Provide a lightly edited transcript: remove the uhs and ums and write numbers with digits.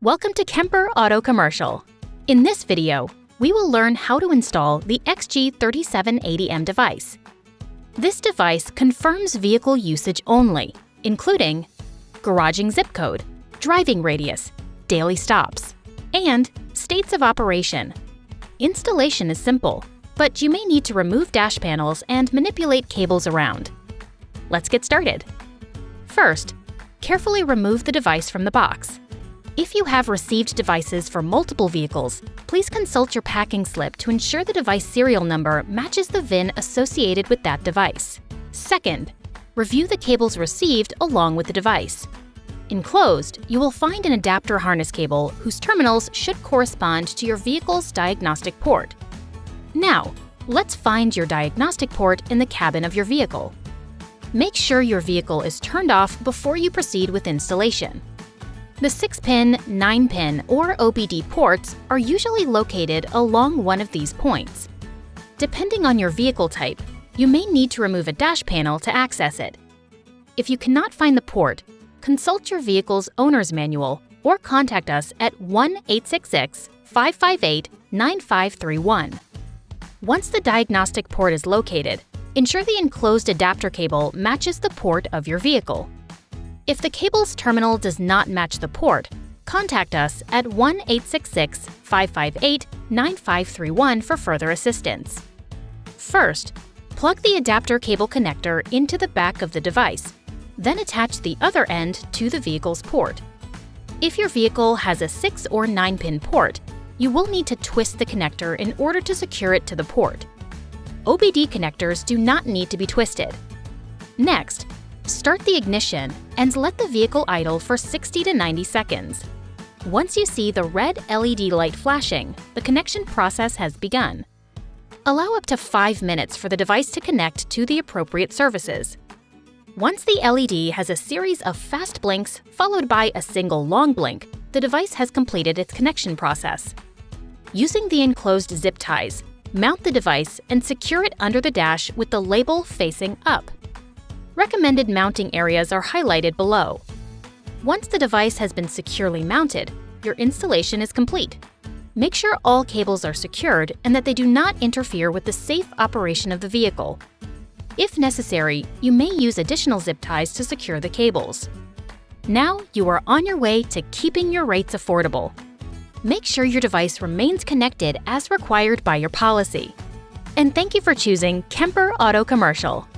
Welcome to Kemper Auto Commercial. In this video, we will learn how to install the XG3780M device. This device confirms vehicle usage only, including garaging zip code, driving radius, daily stops, and states of operation. Installation is simple, but you may need to remove dash panels and manipulate cables around. Let's get started. First, carefully remove the device from the box. If you have received devices for multiple vehicles, please consult your packing slip to ensure the device serial number matches the VIN associated with that device. Second, review the cables received along with the device. Enclosed, you will find an adapter harness cable whose terminals should correspond to your vehicle's diagnostic port. Now, let's find your diagnostic port in the cabin of your vehicle. Make sure your vehicle is turned off before you proceed with installation. The 6-pin, 9-pin, or OBD ports are usually located along one of these points. Depending on your vehicle type, you may need to remove a dash panel to access it. If you cannot find the port, consult your vehicle's owner's manual or contact us at 1-866-558-9531. Once the diagnostic port is located, ensure the enclosed adapter cable matches the port of your vehicle. If the cable's terminal does not match the port, contact us at 1-866-558-9531 for further assistance. First, plug the adapter cable connector into the back of the device, then attach the other end to the vehicle's port. If your vehicle has a 6 or 9-pin port, you will need to twist the connector in order to secure it to the port. OBD connectors do not need to be twisted. Next, start the ignition and let the vehicle idle for 60 to 90 seconds. Once you see the red LED light flashing, the connection process has begun. Allow up to 5 minutes for the device to connect to the appropriate services. Once the LED has a series of fast blinks followed by a single long blink, the device has completed its connection process. Using the enclosed zip ties, mount the device and secure it under the dash with the label facing up. Recommended mounting areas are highlighted below. Once the device has been securely mounted, your installation is complete. Make sure all cables are secured and that they do not interfere with the safe operation of the vehicle. If necessary, you may use additional zip ties to secure the cables. Now you are on your way to keeping your rates affordable. Make sure your device remains connected as required by your policy. And thank you for choosing Kemper Auto Commercial.